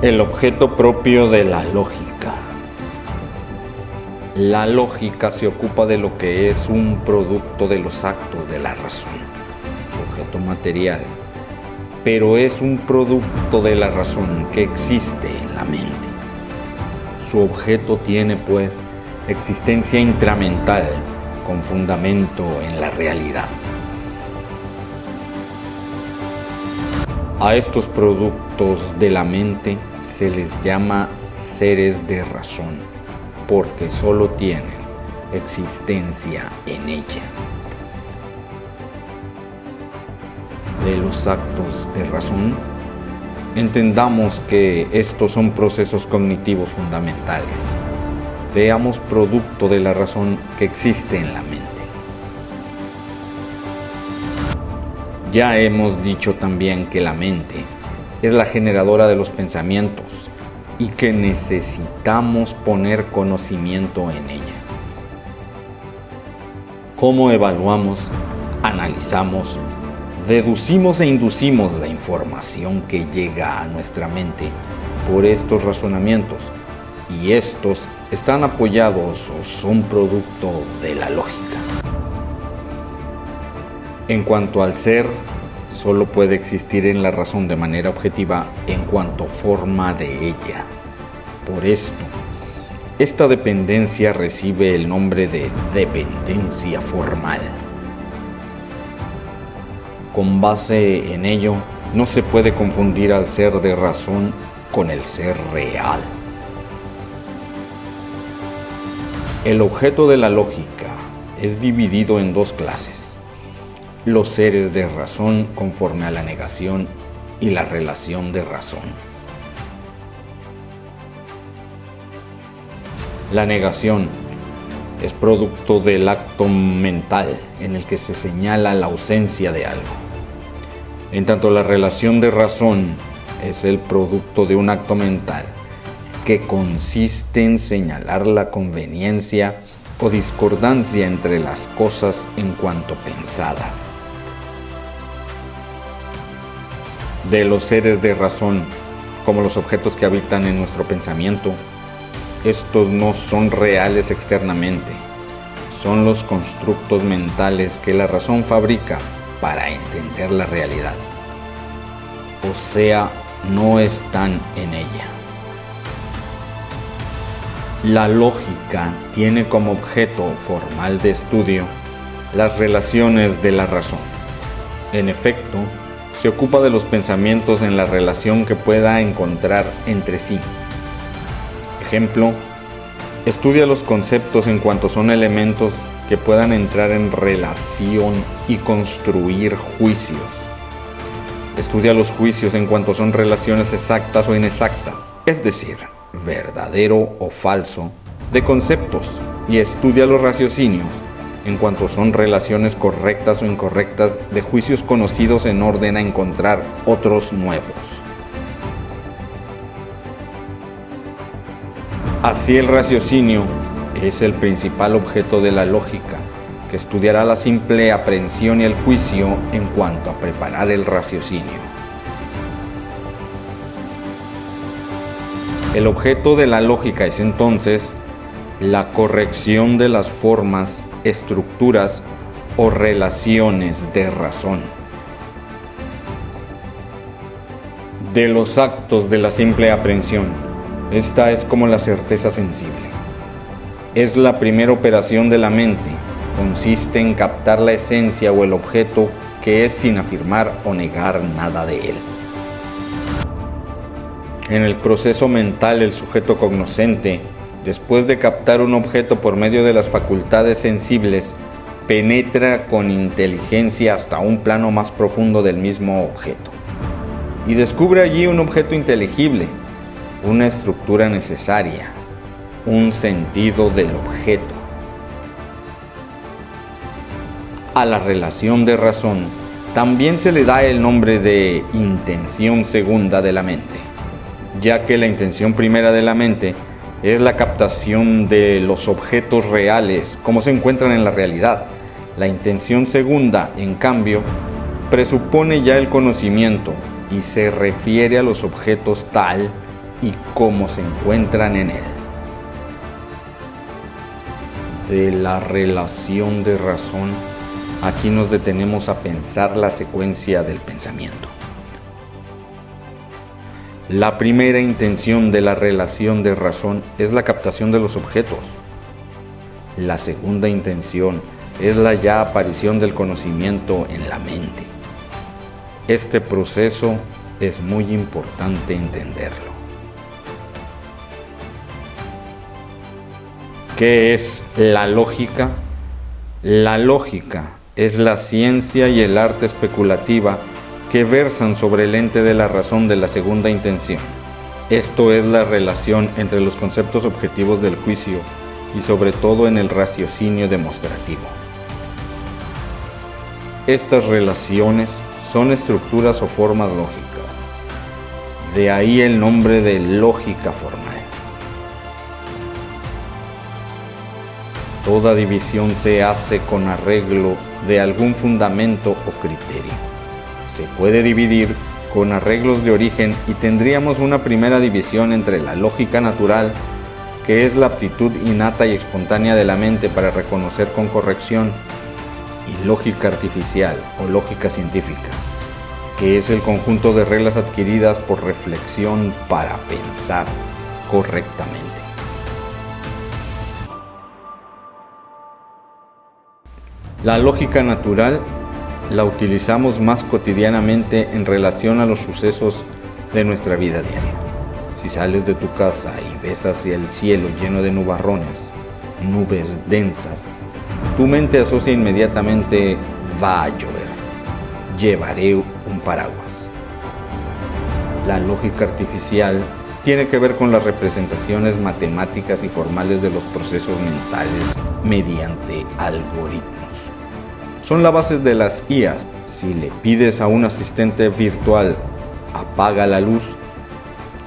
El objeto propio de la lógica. La lógica se ocupa de lo que es un producto de los actos de la razón, su objeto material, pero es un producto de la razón que existe en la mente. Su objeto tiene, pues, existencia intramental con fundamento en la realidad. A estos productos de la mente se les llama seres de razón, porque solo tienen existencia en ella. De los actos de razón, entendamos que estos son procesos cognitivos fundamentales. Veamos producto de la razón que existe en la mente. Ya hemos dicho también que la mente es la generadora de los pensamientos y que necesitamos poner conocimiento en ella. ¿Cómo evaluamos, analizamos, deducimos e inducimos la información que llega a nuestra mente por estos razonamientos? Y estos están apoyados o son producto de la lógica. En cuanto al ser, solo puede existir en la razón de manera objetiva en cuanto forma de ella. Por esto, esta dependencia recibe el nombre de dependencia formal. Con base en ello, no se puede confundir al ser de razón con el ser real. El objeto de la lógica es dividido en dos clases: los seres de razón conforme a la negación y la relación de razón. La negación es producto del acto mental en el que se señala la ausencia de algo. En tanto, la relación de razón es el producto de un acto mental que consiste en señalar la conveniencia o discordancia entre las cosas en cuanto pensadas. De los seres de razón, como los objetos que habitan en nuestro pensamiento, estos no son reales externamente, son los constructos mentales que la razón fabrica para entender la realidad. O sea, no están en ella. La lógica tiene como objeto formal de estudio las relaciones de la razón. En efecto, se ocupa de los pensamientos en la relación que pueda encontrar entre sí. Ejemplo, estudia los conceptos en cuanto son elementos que puedan entrar en relación y construir juicios. Estudia los juicios en cuanto son relaciones exactas o inexactas, es decir, verdadero o falso, de conceptos, y estudia los raciocinios en cuanto son relaciones correctas o incorrectas de juicios conocidos en orden a encontrar otros nuevos. Así el raciocinio es el principal objeto de la lógica, que estudiará la simple aprehensión y el juicio en cuanto a preparar el raciocinio. El objeto de la lógica es entonces la corrección de las formas, estructuras o relaciones de razón. De los actos de la simple aprehensión, esta es como la certeza sensible. Es la primera operación de la mente, consiste en captar la esencia o el objeto que es sin afirmar o negar nada de él. En el proceso mental, el sujeto cognoscente, después de captar un objeto por medio de las facultades sensibles, penetra con inteligencia hasta un plano más profundo del mismo objeto y descubre allí un objeto inteligible, una estructura necesaria, un sentido del objeto. A la relación de razón también se le da el nombre de intención segunda de la mente, ya que la intención primera de la mente es la captación de los objetos reales como se encuentran en la realidad. La intención segunda, en cambio, presupone ya el conocimiento y se refiere a los objetos tal y cómo se encuentran en él. De la relación de razón, aquí nos detenemos a pensar la secuencia del pensamiento. La primera intención de la relación de razón es la captación de los objetos. La segunda intención es la ya aparición del conocimiento en la mente. Este proceso es muy importante entenderlo. ¿Qué es la lógica? La lógica es la ciencia y el arte especulativa que versan sobre el ente de la razón de la segunda intención. Esto es la relación entre los conceptos objetivos del juicio y sobre todo en el raciocinio demostrativo. Estas relaciones son estructuras o formas lógicas. De ahí el nombre de lógica formal. Toda división se hace con arreglo de algún fundamento o criterio. Se puede dividir con arreglos de origen y tendríamos una primera división entre la lógica natural, que es la aptitud innata y espontánea de la mente para reconocer con corrección, y lógica artificial o lógica científica, que es el conjunto de reglas adquiridas por reflexión para pensar correctamente. La lógica natural la utilizamos más cotidianamente en relación a los sucesos de nuestra vida diaria. Si sales de tu casa y ves hacia el cielo lleno de nubarrones, nubes densas, tu mente asocia inmediatamente: va a llover, llevaré un paraguas. La lógica artificial tiene que ver con las representaciones matemáticas y formales de los procesos mentales mediante algoritmos. Son la base de las IAs. Si le pides a un asistente virtual apaga la luz,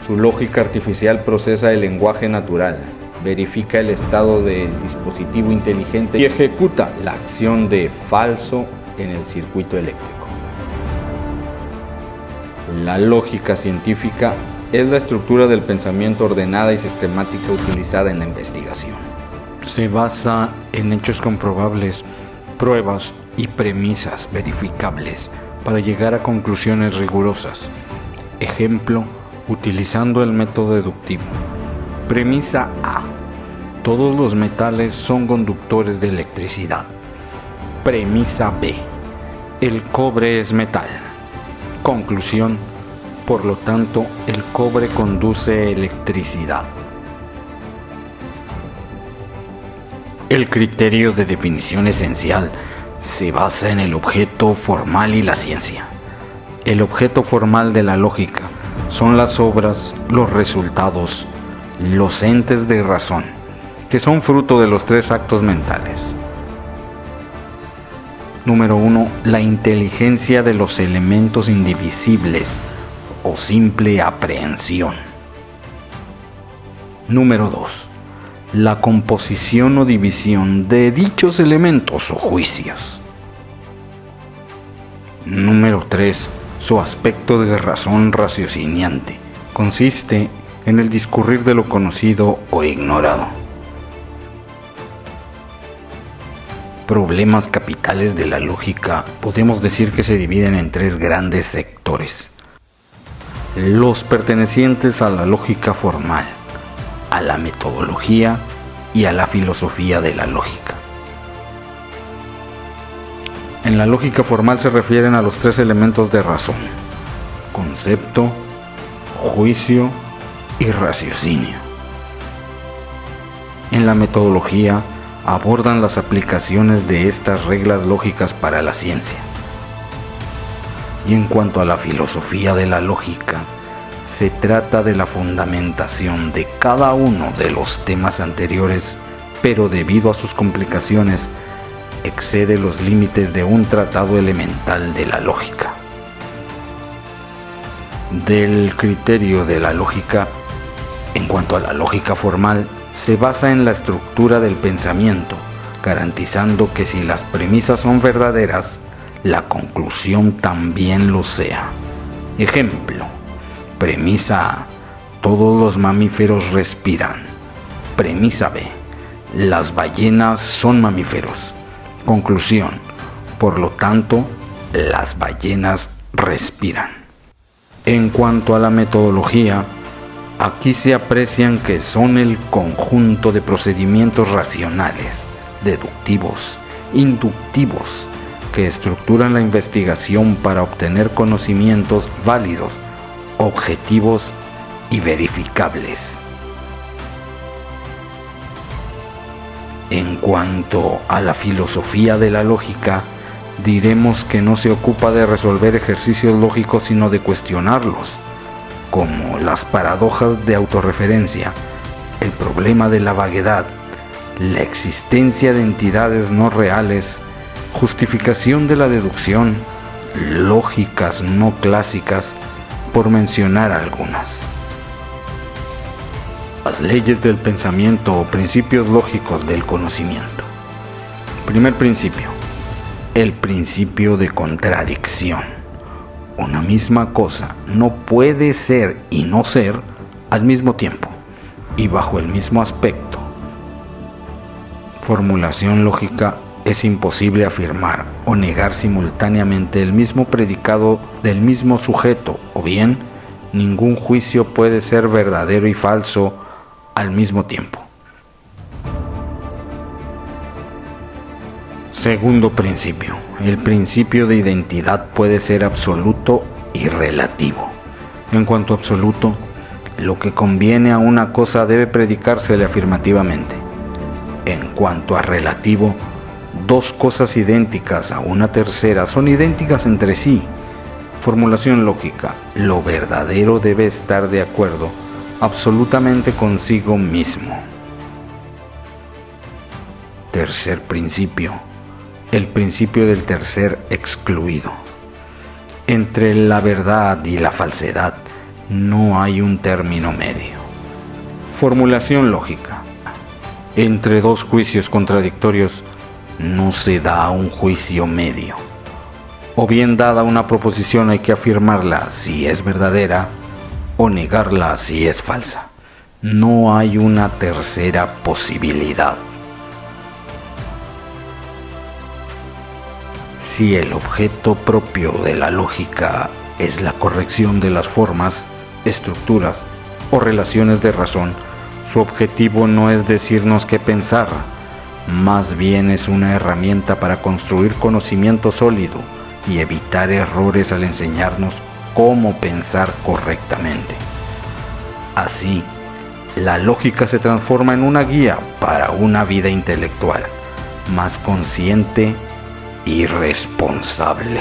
su lógica artificial procesa el lenguaje natural, verifica el estado del dispositivo inteligente y ejecuta la acción de falso en el circuito eléctrico. La lógica científica es la estructura del pensamiento ordenada y sistemática utilizada en la investigación. Se basa en hechos comprobables, pruebas y premisas verificables para llegar a conclusiones rigurosas. Ejemplo, utilizando el método deductivo. Premisa A: todos los metales son conductores de electricidad. Premisa B: el cobre es metal. Conclusión: por lo tanto, el cobre conduce electricidad. El criterio de definición esencial se basa en el objeto formal y la ciencia. El objeto formal de la lógica son las obras, los resultados, los entes de razón, que son fruto de los tres actos mentales. Número 1. La inteligencia de los elementos indivisibles o simple aprehensión. Número 2. La composición o división de dichos elementos o juicios. Número 3. Su aspecto de razón raciociniante consiste en el discurrir de lo conocido o ignorado. Problemas capitales de la lógica podemos decir que se dividen en tres grandes sectores: los pertenecientes a la lógica formal, a la metodología y a la filosofía de la lógica. En la lógica formal se refieren a los tres elementos de razón: concepto, juicio y raciocinio. En la metodología abordan las aplicaciones de estas reglas lógicas para la ciencia. Y en cuanto a la filosofía de la lógica, se trata de la fundamentación de cada uno de los temas anteriores, pero debido a sus complicaciones, excede los límites de un tratado elemental de la lógica. Del criterio de la lógica, en cuanto a la lógica formal, se basa en la estructura del pensamiento, garantizando que si las premisas son verdaderas, la conclusión también lo sea. Ejemplo: premisa A: todos los mamíferos respiran. Premisa B. Las ballenas son mamíferos. Conclusión. Por lo tanto, las ballenas respiran. En cuanto a la metodología, aquí se aprecian que son el conjunto de procedimientos racionales, deductivos, inductivos, que estructuran la investigación para obtener conocimientos válidos, objetivos y verificables. En cuanto a la filosofía de la lógica, diremos que no se ocupa de resolver ejercicios lógicos sino de cuestionarlos, como las paradojas de autorreferencia, el problema de la vaguedad, la existencia de entidades no reales, justificación de la deducción, lógicas no clásicas, por mencionar algunas. Las leyes del pensamiento o principios lógicos del conocimiento. Primer principio. El principio de contradicción. Una misma cosa no puede ser y no ser al mismo tiempo y bajo el mismo aspecto. Formulación lógica: es imposible afirmar o negar simultáneamente el mismo predicado del mismo sujeto, o bien ningún juicio puede ser verdadero y falso al mismo tiempo. Segundo principio. El principio de identidad puede ser absoluto y relativo. En cuanto a absoluto, lo que conviene a una cosa debe predicársele afirmativamente. En cuanto a relativo, dos cosas idénticas a una tercera son idénticas entre sí. Formulación lógica: lo verdadero debe estar de acuerdo absolutamente consigo mismo. Tercer principio. El principio del tercer excluido. Entre la verdad y la falsedad no hay un término medio. Formulación lógica: entre dos juicios contradictorios no se da un juicio medio. O bien, dada una proposición, hay que afirmarla si es verdadera o negarla si es falsa. No hay una tercera posibilidad. Si el objeto propio de la lógica es la corrección de las formas, estructuras o relaciones de razón, su objetivo no es decirnos qué pensar, más bien es una herramienta para construir conocimiento sólido y evitar errores al enseñarnos cómo pensar correctamente. Así, la lógica se transforma en una guía para una vida intelectual más consciente y responsable.